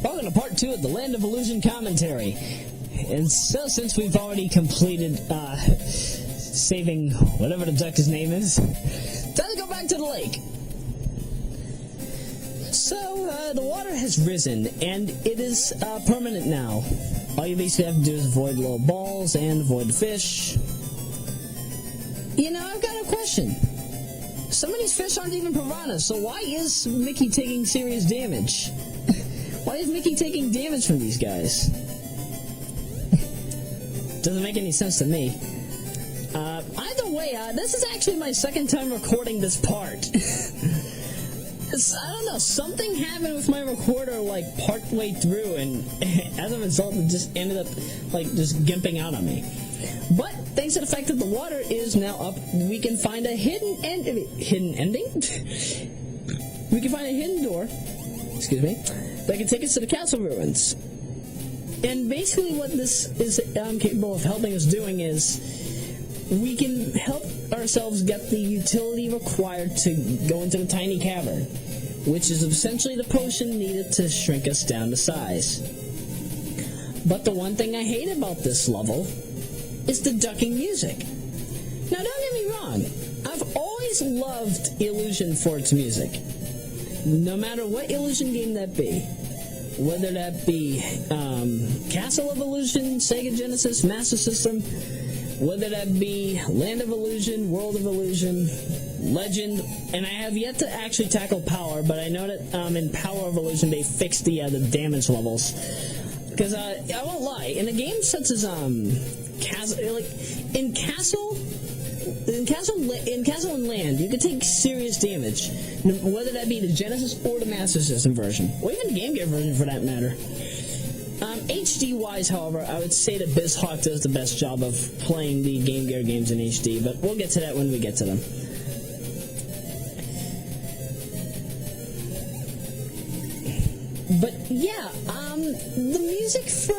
Welcome to part 2 of the Land of Illusion commentary. And so, since we've already completed, saving whatever the duck's name is, time to go back to the lake. So, the water has risen, and it is, permanent now. All you basically have to do is avoid little balls and avoid the fish. You know, I've got a question. Some of these fish aren't even piranhas, so why is Mickey taking serious damage? Why is Mickey taking damage from these guys? Doesn't make any sense to me. Either way, this is actually my second time recording this part. I don't know, something happened with my recorder, like, partway through, and as a result, it just ended up, like, just gimping out on me. But, thanks to the fact that the water is now up, we can find a hidden ending? We can find a hidden door, excuse me, that can take us to the castle ruins. And basically what this is capable of helping us doing is, we can help ourselves get the utility required to go into the tiny cavern, which is essentially the potion needed to shrink us down to size. But the one thing I hate about this level is the ducking music. Now, don't get me wrong, I've always loved Illusion for its music. No matter what Illusion game that be, whether that be Castle of Illusion, Sega Genesis, Master System, whether that be Land of Illusion, World of Illusion, Legend, and I have yet to actually tackle Power, but I know that in Power of Illusion they fixed the damage levels. Because I won't lie, in a game such as in Castle and Land, you can take serious damage, whether that be the Genesis or the Master System version, or even the Game Gear version for that matter. HD-wise, however, I would say that BizHawk does the best job of playing the Game Gear games in HD, but we'll get to that when we get to them. But yeah, the music for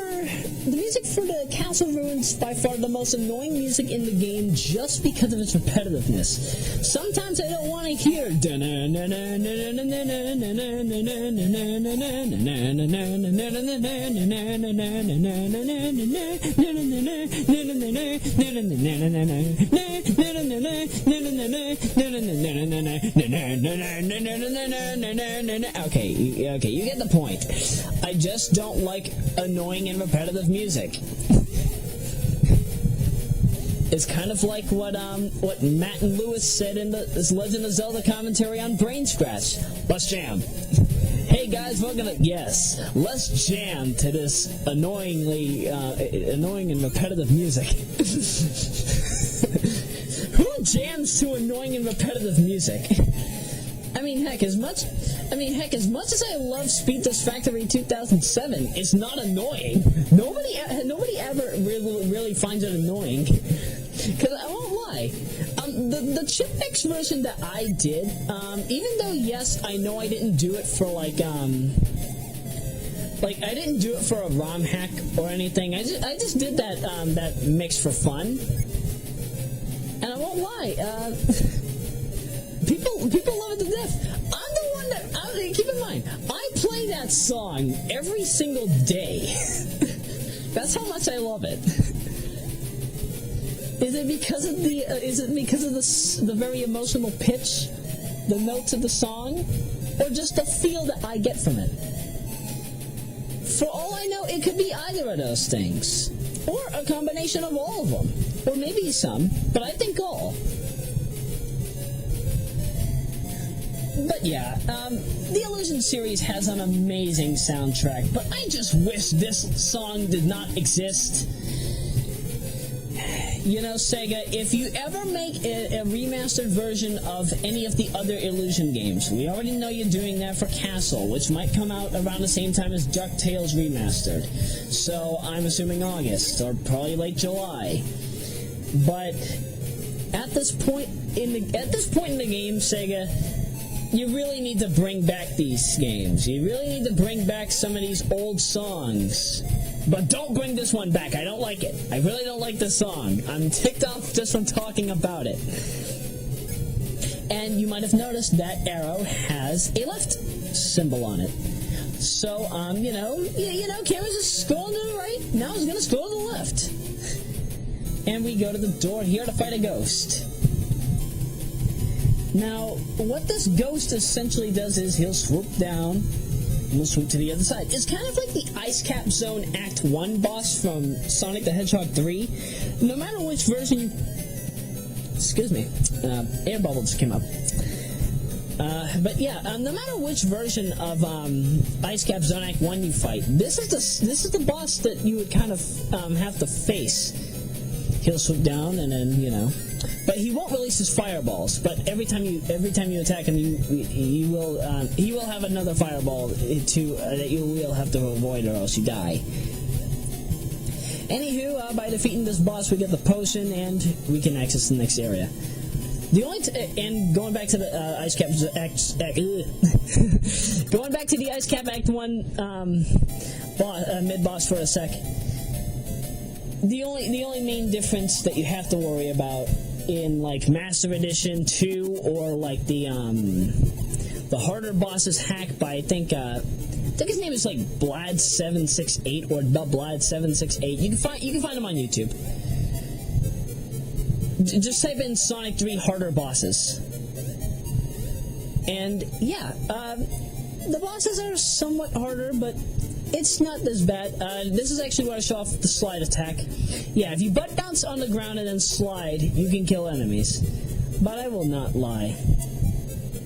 the Castle Ruins is by far the most annoying music in the game just because of its repetitiveness. Sometimes I don't want to hear Okay, you get the point. I just don't like annoying and repetitive music. It's kind of like what Matt and Lewis said in this Legend of Zelda commentary on Brain Scratch. Let's jam. Hey guys, let's jam to this annoying and repetitive music. Who jams to annoying and repetitive music? I mean, heck, as much as I love Speed Dust Factory 2007, it's not annoying. Nobody ever really finds it annoying. Because I won't lie, the chip mix version that I did, even though yes, I know I didn't do it for I didn't do it for a ROM hack or anything. I just did that mix for fun. And I won't lie, people love it to death. I'm the one that, keep in mind, I play that song every single day. That's how much I love it. Is it because of the very emotional pitch, the notes of the song, or just the feel that I get from it? For all I know, it could be either of those things, or a combination of all of them, or maybe some, but I think all. But yeah, the Illusion series has an amazing soundtrack, but I just wish this song did not exist. You know, Sega, if you ever make a remastered version of any of the other Illusion games, we already know you're doing that for Castle, which might come out around the same time as DuckTales Remastered. So I'm assuming August, or probably late July. But at this point in the game, Sega, you really need to bring back these games. You really need to bring back some of these old songs. But don't bring this one back. I don't like it. I really don't like this song. I'm ticked off just from talking about it. And you might have noticed that arrow has a left symbol on it. So, camera's just scrolling to the right, now it's gonna scroll to the left. And we go to the door here to fight a ghost. Now, what this ghost essentially does is he'll swoop down, and we'll swoop to the other side. It's kind of like the Ice Cap Zone Act 1 boss from Sonic the Hedgehog 3. No matter which version you... Excuse me. Air bubble just came up. No matter which version of Ice Cap Zone Act 1 you fight, this is the boss that you would kind of have to face. He'll swoop down and then, but he won't release his fireballs. But every time you attack him, he will have another fireball that you will have to avoid, or else you die. Anywho, by defeating this boss, we get the potion and we can access the next area. The only and going back to the Ice Cap going back to the Ice Cap Act 1 mid boss for a sec. The only main difference that you have to worry about in like Master Edition 2 or like the harder bosses hack by I think his name is like Blad768 or the Blad768. You can find him on YouTube. Just type in Sonic 3 harder bosses. And yeah, the bosses are somewhat harder, but it's not as bad. This is actually where I show off the slide attack. Yeah, if you butt bounce on the ground and then slide, you can kill enemies. But I will not lie.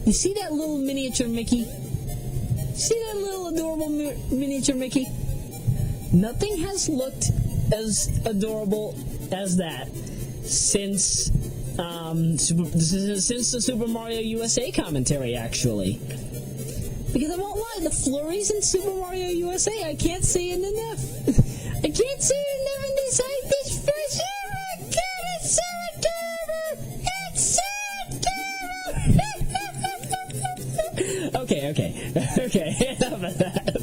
You see that little miniature Mickey? See that little adorable miniature Mickey? Nothing has looked as adorable as that since the Super Mario USA commentary, actually. Because I won't lie, the flurries in Super Mario USA, I can't say it enough. I can't say it enough in this hype this first year. Oh my god, it's so adorable! It's so adorable! Okay, enough of that.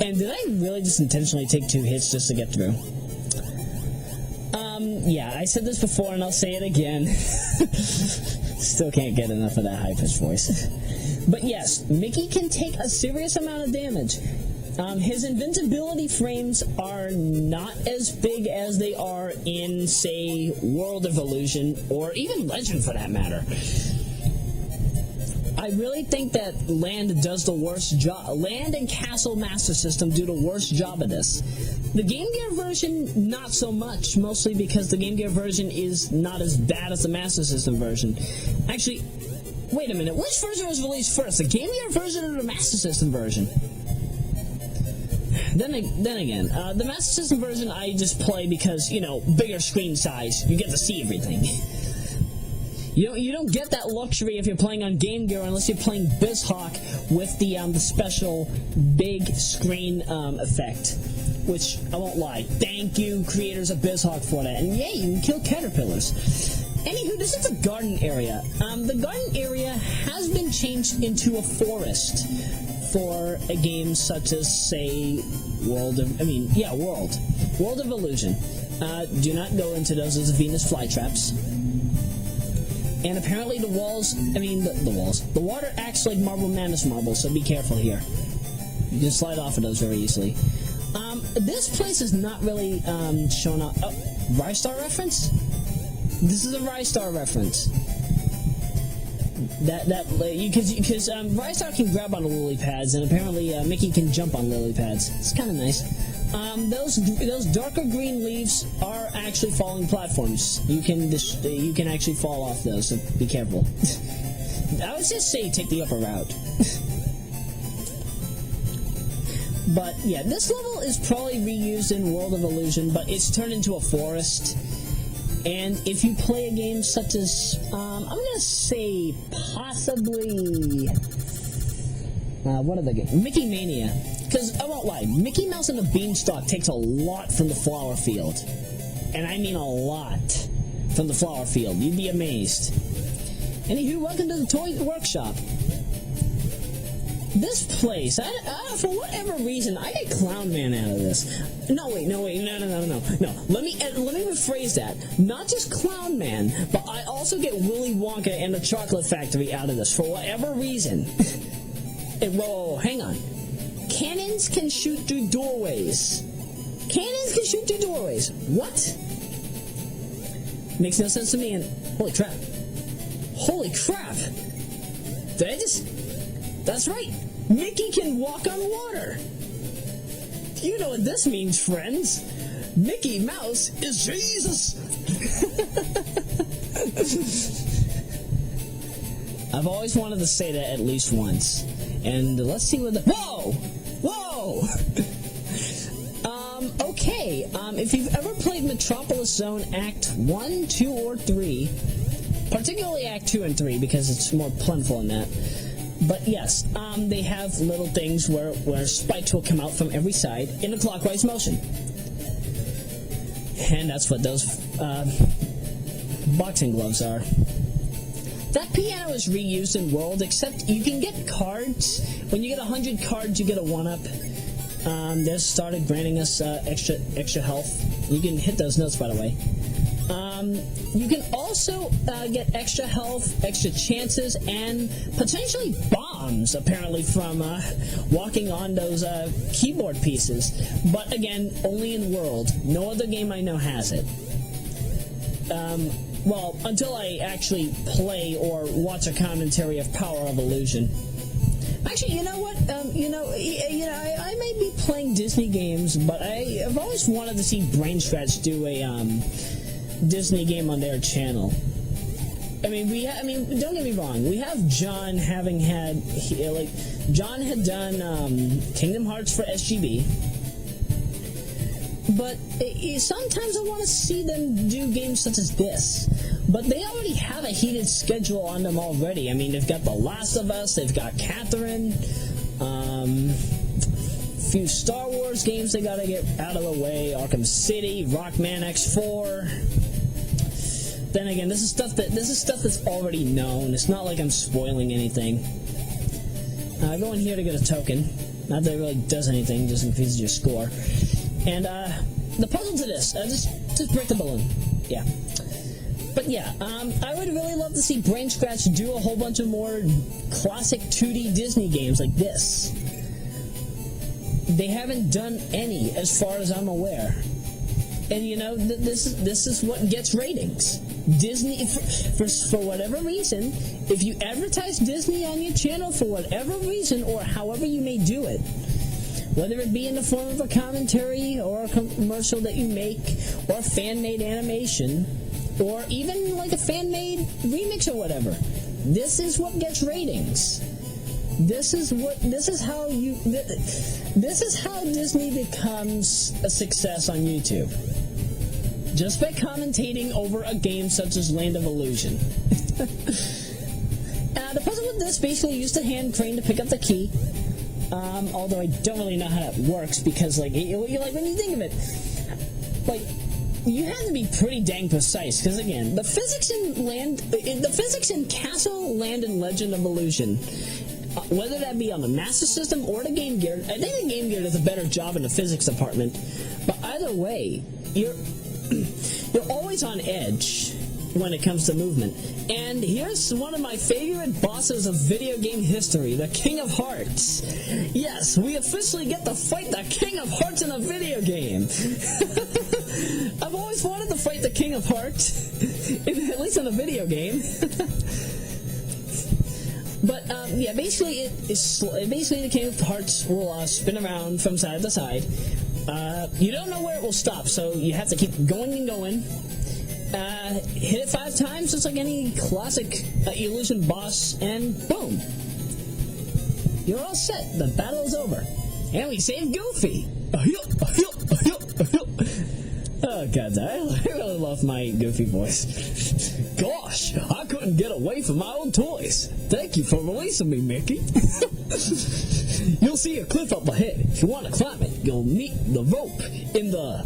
And did I really just intentionally take 2 hits just to get through? Yeah, I said this before and I'll say it again. Still can't get enough of that high-pitched voice. But yes, Mickey can take a serious amount of damage. His invincibility frames are not as big as they are in, say, World of Illusion, or even Legend for that matter. I really think that Land does the worst job. Land and Castle Master System do the worst job of this. The Game Gear version, not so much, mostly because the Game Gear version is not as bad as the Master System version. Actually, wait a minute, which version was released first, the Game Gear version or the Master System version? Then again, the Master System version I just play because, bigger screen size, you get to see everything. You don't get that luxury if you're playing on Game Gear unless you're playing BizHawk with the special big screen effect. Which, I won't lie, thank you, creators of BizHawk, for that. And yay, you can kill caterpillars. Anywho, this is the garden area. The garden area has been changed into a forest for a game such as, say, World of Illusion. Do not go into those as Venus flytraps. And apparently the water acts like Marble Madness marbles, so be careful here. You can slide off of those very easily. This place is not really shown up. Oh, Rystar reference? This is a Rystar reference. Because Rystar can grab on the lily pads, and apparently Mickey can jump on lily pads. It's kind of nice. Those darker green leaves are actually falling platforms. You can actually fall off those, so be careful. I would just say take the upper route. But yeah, this level is probably reused in World of Illusion, but it's turned into a forest. And if you play a game such as, I'm gonna say possibly, what are the games? Mickey Mania. Because, I won't lie, Mickey Mouse and the Beanstalk takes a lot from the flower field. And I mean a lot from the flower field. You'd be amazed. Anywho, welcome to the Toy Workshop. This place, for whatever reason, I get Clownman out of this. No. Let me rephrase that. Not just Clownman, but I also get Willy Wonka and the Chocolate Factory out of this, for whatever reason. Whoa, hang on. Cannons can shoot through doorways. Cannons can shoot through doorways. What? Makes no sense to me, and holy crap. Holy crap! Did I just... That's right! Mickey can walk on water! You know what this means, friends. Mickey Mouse is Jesus! I've always wanted to say that at least once. And let's see what the... Whoa! Whoa! Okay, if you've ever played Metropolis Zone Act 1, 2, or 3, particularly Act 2 and 3, because it's more plentiful in that, but yes, they have little things where spikes will come out from every side in a clockwise motion. And that's what those boxing gloves are. That piano is reused in World, except you can get cards. When you get 100 cards, you get a 1-up. They started granting us extra health. You can hit those notes, by the way. You can also get extra health, extra chances, and potentially bombs, apparently, from walking on those keyboard pieces. But again, only in World. No other game I know has it. Well, until I actually play or watch a commentary of Power of Illusion. Actually, you know what? I may be playing Disney games, but I've always wanted to see Brain Scratch do a Disney game on their channel. I mean, don't get me wrong. We have John John had done Kingdom Hearts for SGB. But sometimes I want to see them do games such as this. But they already have a heated schedule on them already. I mean, they've got The Last of Us, they've got Catherine, few Star Wars games they gotta get out of the way, Arkham City, Rockman X4. Then again, this is stuff that's already known. It's not like I'm spoiling anything. I go in here to get a token. Not that it really does anything, just increases your score. And the puzzle to this, just break the balloon. Yeah. But yeah, I would really love to see Brain Scratch do a whole bunch of more classic 2D Disney games like this. They haven't done any, as far as I'm aware. And you know, this is what gets ratings. Disney, for whatever reason, if you advertise Disney on your channel for whatever reason, or however you may do it, whether it be in the form of a commentary, or a commercial that you make, or a fan-made animation, or even like a fan-made remix or whatever, this is what gets ratings. This is how Disney becomes a success on YouTube. Just by commentating over a game such as Land of Illusion. The puzzle with this basically used a hand crane to pick up the key. Although I don't really know how that works, because when you think of it, you have to be pretty dang precise, because again, the physics in Castle, Land, and Legend of Illusion, whether that be on the Master System or the Game Gear, I think the Game Gear does a better job in the physics department, but either way, you're always on edge when it comes to movement. And here's one of my favorite bosses of video game history, the King of Hearts. Yes, we officially get to fight the King of Hearts in a video game. I've always wanted to fight the King of Hearts, at least in a video game. But yeah, basically the King of Hearts will spin around from side to side. You don't know where it will stop, so you have to keep going and going. Hit it 5 times, just like any classic Illusion boss, and boom! You're all set. The battle is over. And we saved Goofy! Oh god, I really love my Goofy voice. Gosh, I couldn't get away from my old toys. Thank you for releasing me, Mickey. You'll see a cliff up ahead. If you want to climb it, you'll meet the rope in the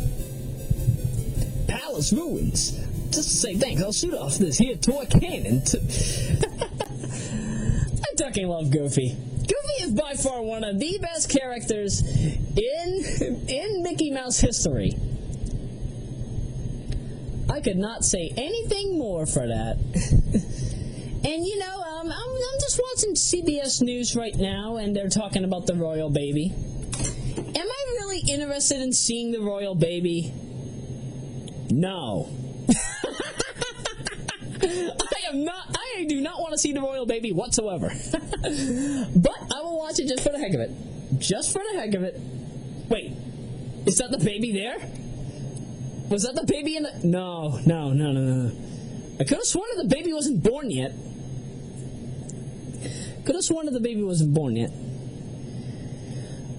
palace ruins. Just to say thanks, I'll shoot off this here toy cannon. I fucking love Goofy. Goofy is by far one of the best characters in Mickey Mouse history. I could not say anything more for that. And you know, I'm just watching CBS News right now, and they're talking about the royal baby. Am I really interested in seeing the royal baby? No. I am not. I do not want to see the royal baby whatsoever. But I will watch it just for the heck of it. Just for the heck of it. Wait, is that the baby there? Was that the baby in the... No. I could have sworn that the baby wasn't born yet.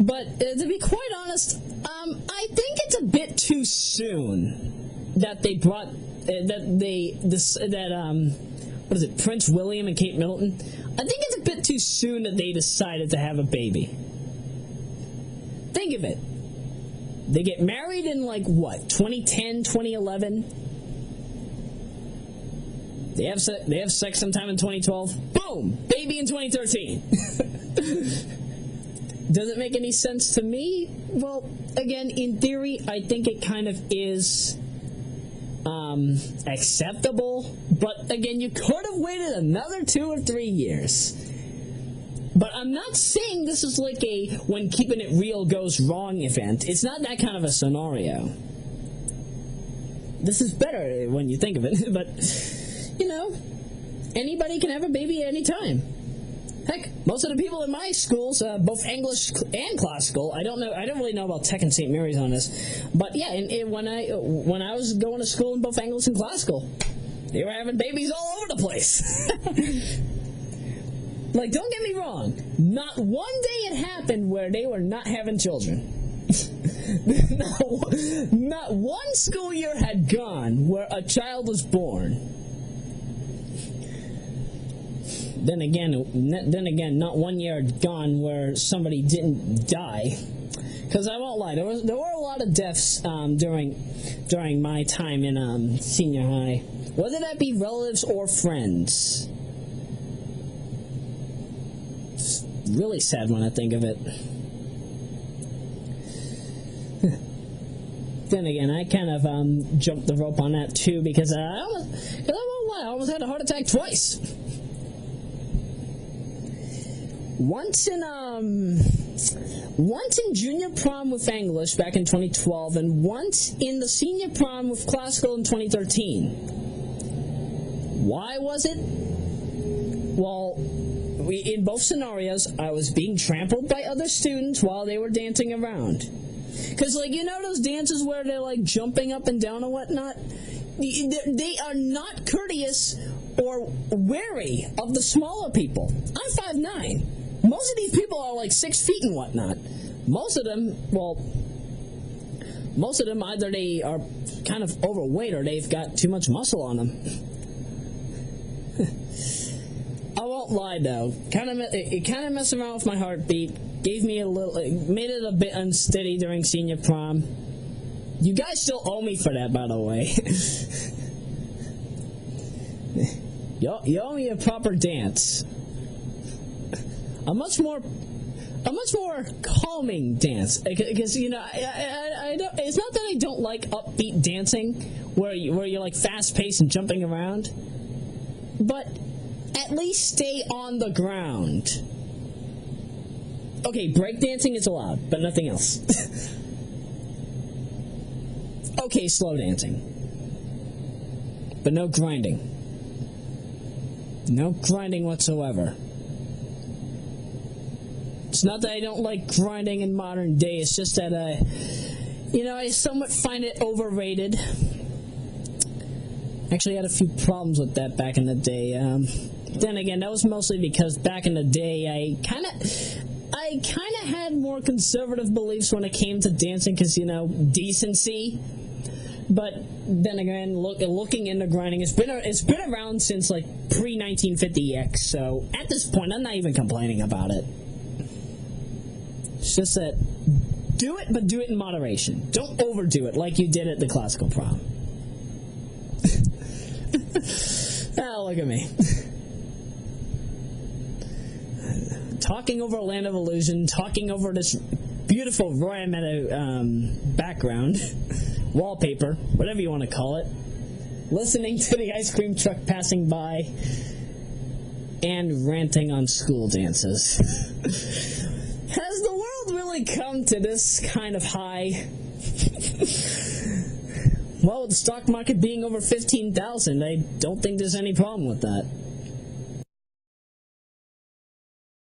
But to be quite honest, I think it's a bit too soon that they brought what is it, Prince William and Kate Middleton? I think it's a bit too soon that they decided to have a baby. Think of it. They get married in, like, what, 2010, 2011? They have sex sometime in 2012. Boom! Baby in 2013. Does it make any sense to me? Well, again, in theory, I think it kind of is acceptable. But, again, you could have waited another 2 or 3 years. But I'm not saying this is like a when keeping it real goes wrong event. It's not that kind of a scenario. This is better when you think of it. But, you know, anybody can have a baby at any time. Heck, most of the people in my schools, both English and classical, I don't really know about Tech and St. Mary's on this, but yeah, when I was going to school in both English and classical, they were having babies all over the place. Like, don't get me wrong, not one day it happened where they were not having children. Not one school year had gone where a child was born. Then again, not 1 year had gone where somebody didn't die. Because I won't lie, there were a lot of deaths during my time in senior high. Whether that be relatives or friends. It's really sad when I think of it. Then again, I kind of jumped the rope on that too because I won't lie, I almost had a heart attack twice. Once in junior prom with English back in 2012, and once in the senior prom with classical in 2013. Why was it? Well, in both scenarios, I was being trampled by other students while they were dancing around. Because, like, you know those dances where they're, like, jumping up and down and whatnot? They are not courteous or wary of the smaller people. I'm 5'9". Most of these people are like 6 feet and whatnot. Most of them either they are kind of overweight or they've got too much muscle on them. I won't lie though. It kind of messed around with my heartbeat. Made it a bit unsteady during senior prom. You guys still owe me for that, by the way. You owe me a proper dance. A much more calming dance, because you know I don't. It's not that I don't like upbeat dancing, where you're like fast paced and jumping around, but at least stay on the ground. Okay, break dancing is allowed, but nothing else. Okay, slow dancing, but no grinding. No grinding whatsoever. It's not that I don't like grinding in modern day, it's just that, I somewhat find it overrated. Actually, I had a few problems with that back in the day. Then again, that was mostly because back in the day, I kind of had more conservative beliefs when it came to dancing, because, decency. But then again, looking into grinding, it's been around since, like, pre-1950X, so at this point, I'm not even complaining about it. It's just that, do it, but do it in moderation. Don't overdo it like you did at the classical prom. Look at me. Talking over a Land of Illusion, talking over this beautiful Royameadow background, wallpaper, whatever you want to call it, listening to the ice cream truck passing by. and ranting on school dances. Has the world really come to this kind of high? Well, with the stock market being over 15,000, I don't think there's any problem with that.